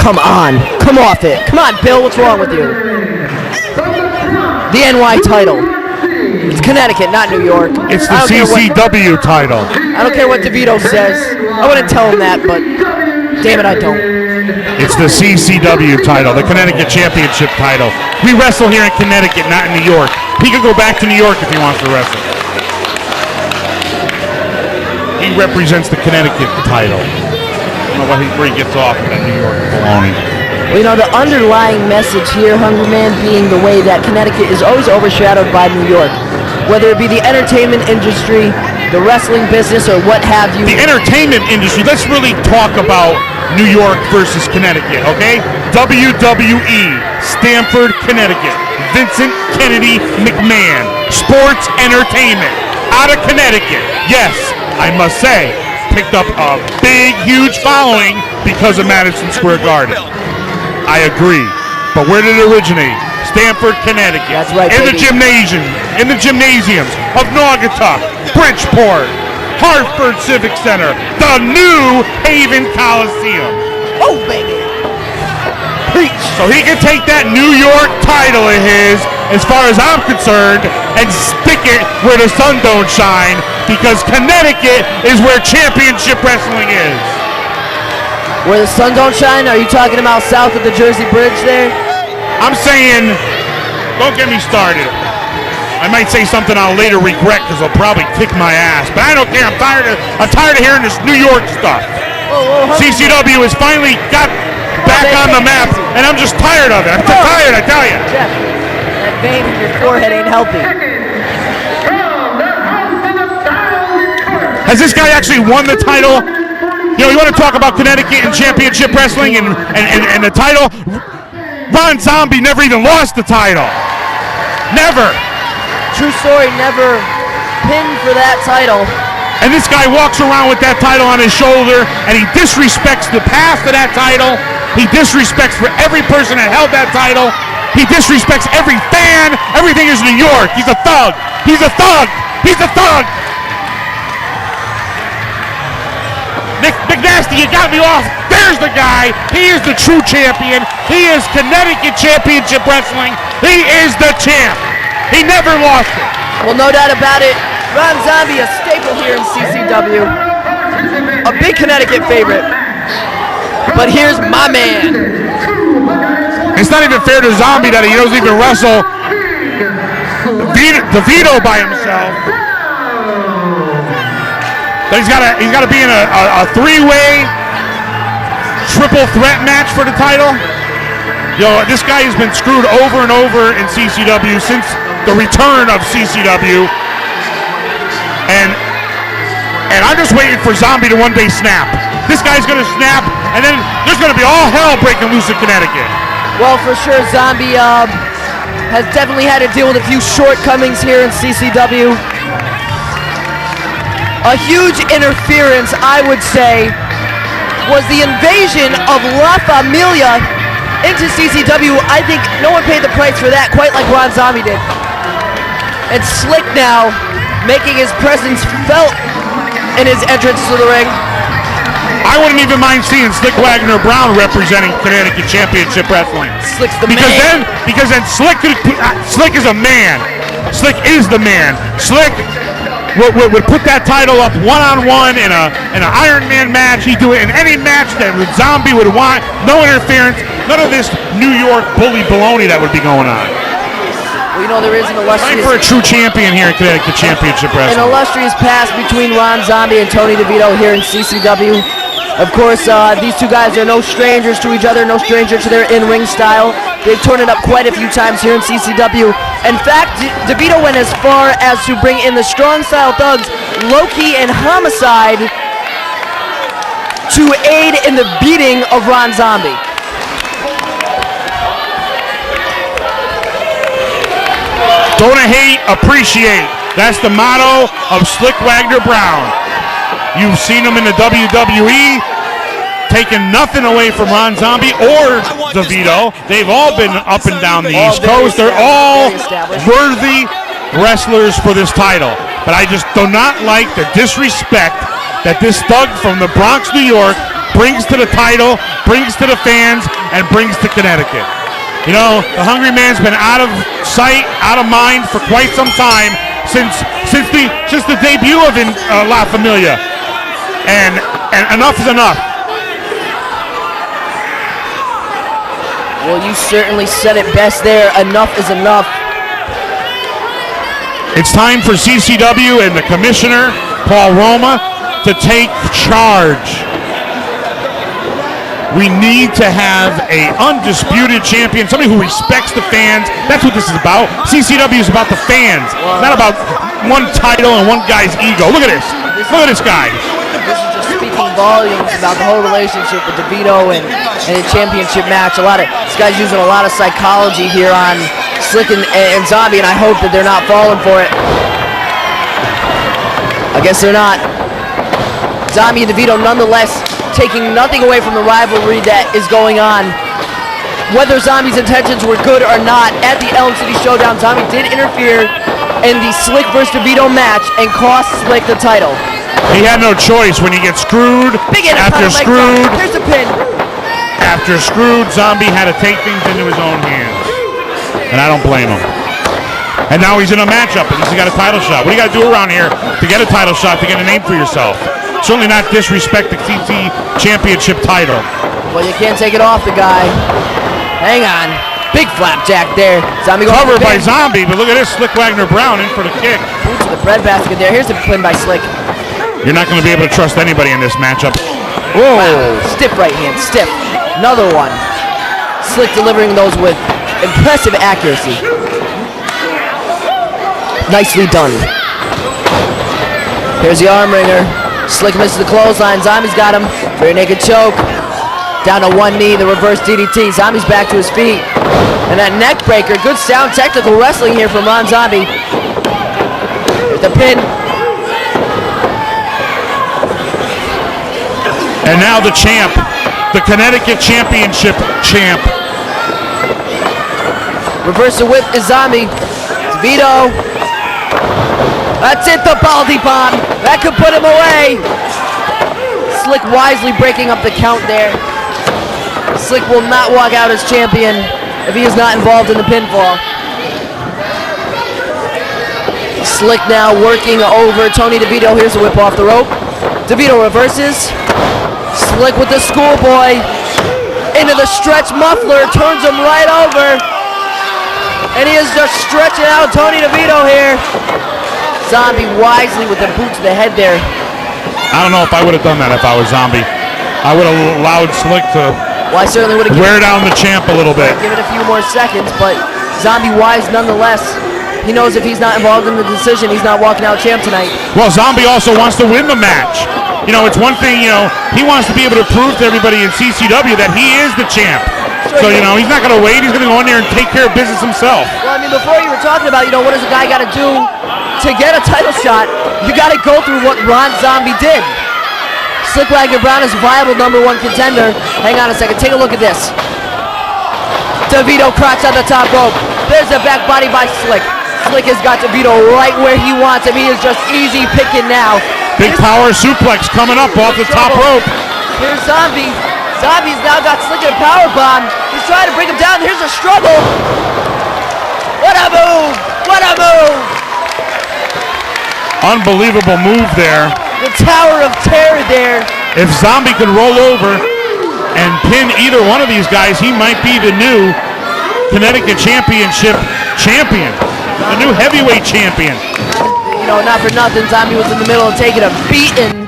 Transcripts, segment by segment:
come on. Come off it. Come on, Bill. What's wrong with you? The NY title. It's Connecticut, not New York. It's the CCW title. I don't care what Devito says. I wouldn't tell him that, but damn it, I don't. It's the CCW title, the Connecticut Championship title. We wrestle here in Connecticut, not in New York. He could go back to New York if he wants to wrestle. He represents the Connecticut title. I don't know where he gets off of that New York baloney. Well, you know, the underlying message here, Hungry Man, being the way that Connecticut is always overshadowed by New York. Whether it be the entertainment industry, the wrestling business, or what have you. The entertainment industry, let's really talk about New York versus Connecticut, okay? WWE, Stamford, Connecticut. Vincent Kennedy McMahon. Sports entertainment. Out of Connecticut. Yes, I must say, picked up a big, huge following because of Madison Square Garden. I agree. But where did it originate? Stamford, Connecticut. That's right, in the gymnasiums of Naugatuck, Bridgeport, Hartford Civic Center, the New Haven Coliseum. Oh, baby. Preach. So he can take that New York title of his, as far as I'm concerned, and stick it where the sun don't shine, because Connecticut is where championship wrestling is. Where the sun don't shine? Are you talking about south of the Jersey Bridge there? I'm saying, don't get me started. I might say something I'll later regret because I'll probably kick my ass. But I don't care. I'm tired of hearing this New York stuff. CCW has finally got back on the map, and I'm just tired of it. I'm tired, I tell you. Jeff, that vein in your forehead ain't healthy. Has this guy actually won the title? You know, you want to talk about Connecticut and championship wrestling and the title? Ron Zombie never even lost the title. Never. True story, never pinned for that title. And this guy walks around with that title on his shoulder, and he disrespects the past of that title. He disrespects for every person that held that title. He disrespects every fan. Everything is New York. He's a thug. He's a thug. He's a thug. Nick Nasty, you got me off. There's the guy. He is the true champion. He is Connecticut Championship Wrestling. He is the champ. He never lost it. Well, no doubt about it. Ron Zombie, a staple here in CCW. A big Connecticut favorite. But here's my man. It's not even fair to Zombie that he doesn't even wrestle Devito by himself. But he's got to be in a three-way triple threat match for the title. Yo, this guy has been screwed over and over in CCW since the return of CCW. And I'm just waiting for Zombie to one day snap. This guy's going to snap, and then there's going to be all hell breaking loose in Connecticut. Well, for sure, Zombie has definitely had to deal with a few shortcomings here in CCW. A huge interference, I would say, was the invasion of La Familia into CCW. I think no one paid the price for that quite like Ron Zombie did. And Slick now making his presence felt in his entrance to the ring. I wouldn't even mind seeing Slick Wagner Brown representing Connecticut Championship Wrestling. Slick's the man. Because then Slick is a man. Slick is the man. Slick would put that title up one-on-one in an Iron Man match. He'd do it in any match that Zombie would want. No interference. None of this New York bully baloney that would be going on. Well, you know, there is an illustrious... Time for a true champion here in Connecticut Championship Wrestling. An illustrious past between Ron Zombie and Tony DeVito here in CCW. Of course, these two guys are no strangers to each other, no stranger to their in-ring style. They've torn it up quite a few times here in CCW. In fact, DeVito went as far as to bring in the Strong Style Thugs, Loki and Homicide, to aid in the beating of Ron Zombie. Don't hate, appreciate. That's the motto of Slick Wagner Brown. You've seen him in the WWE, taking nothing away from Ron Zombie or DeVito. They've all been up and down the East Coast. They're all worthy wrestlers for this title. But I just do not like the disrespect that this thug from the Bronx, New York, brings to the title brings to the fans and brings to Connecticut. You know, the Hungry Man's been out of sight, out of mind for quite some time since the debut of La Familia, and enough is enough. Well, you certainly said it best there. Enough is enough. It's time for CCW and the commissioner, Paul Roma, to take charge. We need to have an undisputed champion, somebody who respects the fans. That's what this is about. CCW is about the fans, not about one title and one guy's ego. Look at this. Look at this guy. This is just speaking volumes about the whole relationship with Devito and the championship match. This guy's using a lot of psychology here on Slick and Zombie, and I hope that they're not falling for it. I guess they're not. Zombie and Devito nonetheless taking nothing away from the rivalry that is going on. Whether Zombie's intentions were good or not, at the Elm City Showdown, Zombie did interfere in the Slick vs. Devito match and cost Slick the title. He had no choice when he gets screwed. After screwed, here's a pin. After screwed, Zombie had to take things into his own hands. And I don't blame him. And now he's in a matchup, and he's got a title shot. What do you got to do around here to get a title shot, to get a name for yourself? Certainly not disrespect the TT Championship title. Well, you can't take it off the guy. Hang on. Big flapjack there. Zombie covered by Zombie, but look at this. Slick Wagner Brown in for the kick. Boots to the breadbasket there. Here's the pin by Slick. You're not going to be able to trust anybody in this matchup. Whoa. Wow. Stiff right hand. Stiff. Another one. Slick delivering those with impressive accuracy. Nicely done. Here's the arm wringer. Slick misses the clothesline. Zombie's got him. Rear naked choke. Down to one knee. The reverse DDT. Zombie's back to his feet. And that neck breaker. Good sound technical wrestling here from Ron Zombie. There's the pin. And now the champ. The Connecticut Championship champ. Reverse the whip is Zombie. Devito. That's it, the Baldy Bomb. That could put him away. Slick wisely breaking up the count there. Slick will not walk out as champion if he is not involved in the pinfall. Slick now working over Tony Devito. Here's a whip off the rope. Devito reverses. Slick with the schoolboy. Into the stretch muffler. Turns him right over. And he is just stretching out Tony Devito here. Zombie wisely with the boot to the head there. I don't know if I would have done that if I was Zombie. I would have allowed Slick to I certainly would have wear down the champ a little bit. Give it a few more seconds, but Zombie wise nonetheless. He knows if he's not involved in the decision, he's not walking out champ tonight. Well, Zombie also wants to win the match. You know, it's one thing, you know, he wants to be able to prove to everybody in CCW that he is the champ. So, you know, he's not going to wait. He's going to go in there and take care of business himself. Well, I mean, before you were talking about, you know, what does a guy got to do to get a title shot? You got to go through what Ron Zombie did. Slick Wagner Brown is a viable #1 contender. Hang on a second. Take a look at this. Devito crotch on the top rope. There's a back body by Slick. Slick has got Devito right where he wants him. He is just easy picking now. Big power suplex coming up off the top rope. Here's Zombie. Zombie's now got Slick in a powerbomb. He's trying to bring him down. Here's a struggle. What a move! What a move! Unbelievable move there. The Tower of Terror there. If Zombie could roll over and pin either one of these guys, he might be the new Connecticut Championship champion. The new heavyweight champion. You know, not for nothing, Zombie was in the middle of taking a beating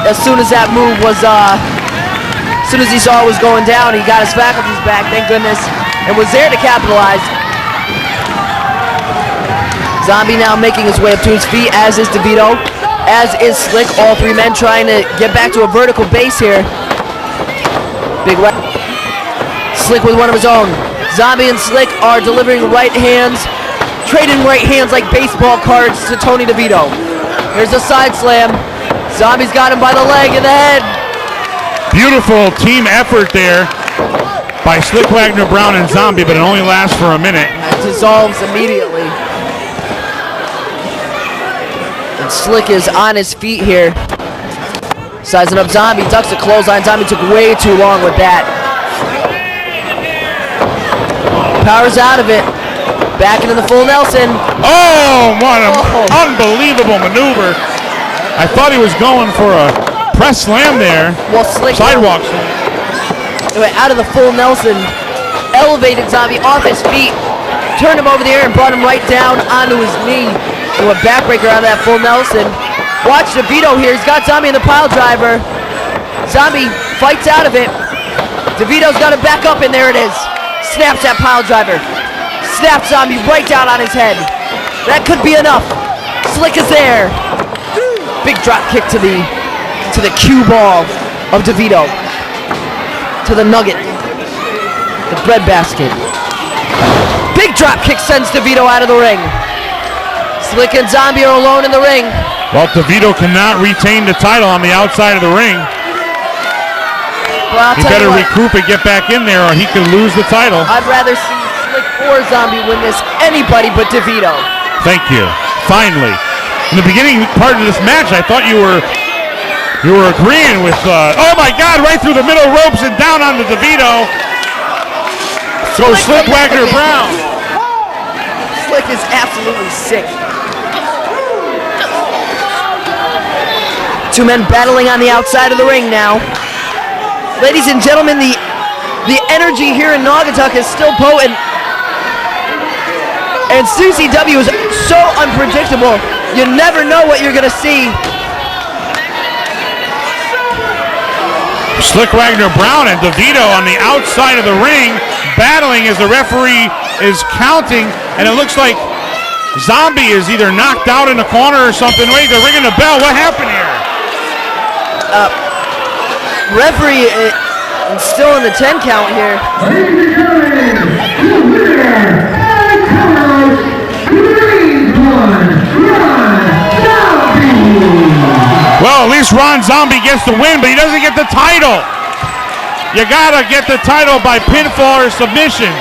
as soon as that move was, as soon as he saw it was going down, he got his faculties back, thank goodness, and was there to capitalize. Zombie now making his way up to his feet, as is Devito, as is Slick. All three men trying to get back to a vertical base here. Big right. Slick with one of his own. Zombie and Slick are delivering right hands, trading right hands like baseball cards to Tony Devito. Here's a side slam. Zombie's got him by the leg and the head. Beautiful team effort there by Slick Wagner Brown and Zombie, but it only lasts for a minute. It dissolves immediately. And Slick is on his feet here. Sizing up Zombie, ducks a clothesline. Zombie took way too long with that. Powers out of it. Back into the full Nelson. Oh, what an unbelievable maneuver. I thought he was going for a press slam there. Well, Slick sidewalk slam. Anyway, out of the full Nelson, elevated Zombie off his feet, turned him over the air and brought him right down onto his knee. And a backbreaker out of that full Nelson. Watch Devito here. He's got Zombie in the pile driver. Zombie fights out of it. Devito's got to back up, and there it is. Snaps that pile driver. Snaps Zombie right down on his head. That could be enough. Slick is there. Big drop kick to the cue ball of Devito. To the nugget. The bread basket. Big drop kick sends Devito out of the ring. Slick and Zombie are alone in the ring. Well, Devito cannot retain the title on the outside of the ring. Well, he better regroup and get back in there or he could lose the title. I'd rather see Slick or Zombie win this. Anybody but Devito. Thank you. Finally. In the beginning part of this match, I thought you were agreeing with, oh my God, right through the middle ropes and down onto Devito. So Slick Wagner Brown. Slick is absolutely sick. Two men battling on the outside of the ring now. Ladies and gentlemen, the energy here in Naugatuck is still potent. And CCW is so unpredictable. You never know what you're going to see. Slick Wagner Brown and Devito on the outside of the ring battling as the referee is counting, and it looks like Zombie is either knocked out in the corner or something. Wait, they're ringing the bell. What happened here? Referee is still in the 10 count here. Well, at least Ron Zombie gets the win, but he doesn't get the title. You gotta get the title by pinfall or submission.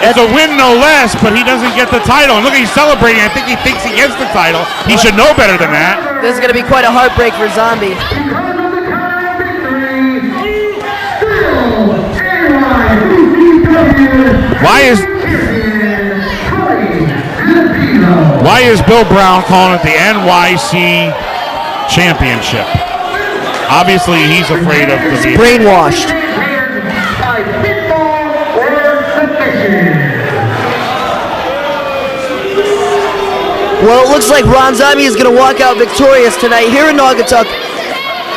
It's a win no less, but he doesn't get the title. And look, he's celebrating. I think he thinks he gets the title. He should know better than that. This is going to be quite a heartbreak for Zombie. Why is Bill Brown calling it the NYC Championship? Obviously, he's afraid of the brainwashed. Well, it looks like Ron Zombie is going to walk out victorious tonight here in Naugatuck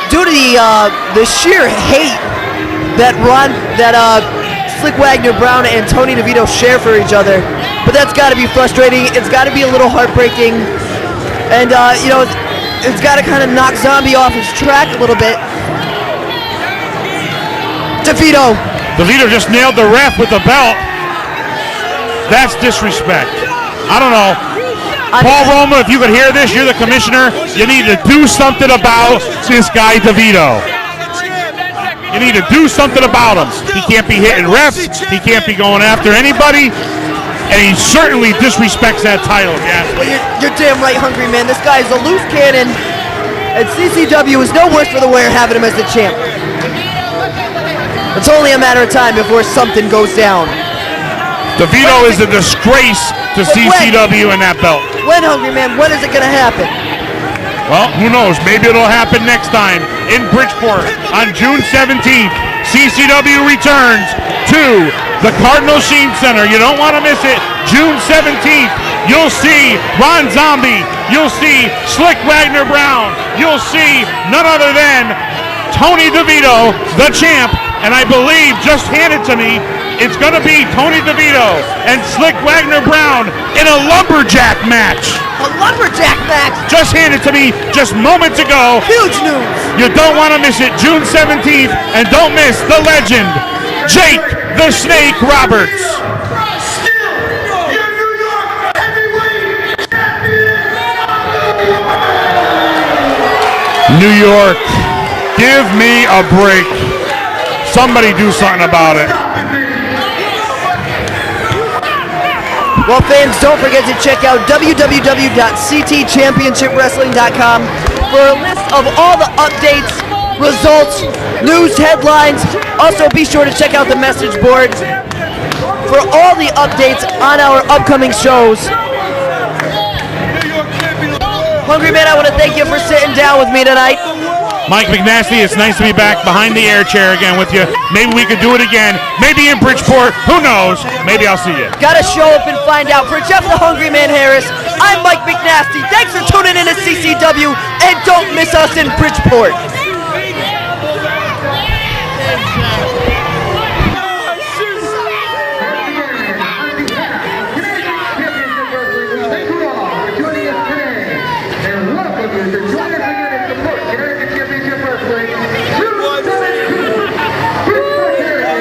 due to the sheer hate that Slick Wagner Brown and Tony DeVito share for each other. But that's got to be frustrating. It's got to be a little heartbreaking, and it's got to kind of knock Zombie off his track a little bit. Devito just nailed the ref with the belt. That's disrespect. I don't know. Paul Roma, if you could hear this, you're the commissioner. You need to do something about this guy Devito. You need to do something about him. He can't be hitting refs. He can't be going after anybody. And he certainly disrespects that title. Yeah. Well, you're damn right, Hungry Man. This guy is a loose cannon. And CCW is no worse for the wear having him as the champ. It's only a matter of time before something goes down. Devito is a disgrace to CCW and that belt. When, Hungry Man? When is it going to happen? Well, who knows? Maybe it'll happen next time in Bridgeport on June 17th. CCW returns to the Cardinal Sheen Center. You don't want to miss it. June 17th, you'll see Ron Zombie. You'll see Slick Wagner Brown. You'll see none other than Tony DeVito, the champ. And I believe, just hand it to me, it's going to be Tony DeVito and Slick Wagner Brown in a lumberjack match. A lumberjack match? Just hand it to me just moments ago. Huge news. You don't want to miss it. June 17th. And don't miss the legend, Jake the Snake Roberts. New York, give me a break. Somebody do something about it. Well, fans, don't forget to check out www.ctchampionshipwrestling.com for a list of all the updates results, news, headlines. Also, be sure to check out the message board for all the updates on our upcoming shows. Hungry Man, I want to thank you for sitting down with me tonight. Mike McNasty, it's nice to be back behind the air chair again with you. Maybe we could do it again. Maybe in Bridgeport. Who knows? Maybe I'll see you. Gotta show up and find out. For Jeff the Hungry Man Harris, I'm Mike McNasty. Thanks for tuning in to CCW, and don't miss us in Bridgeport.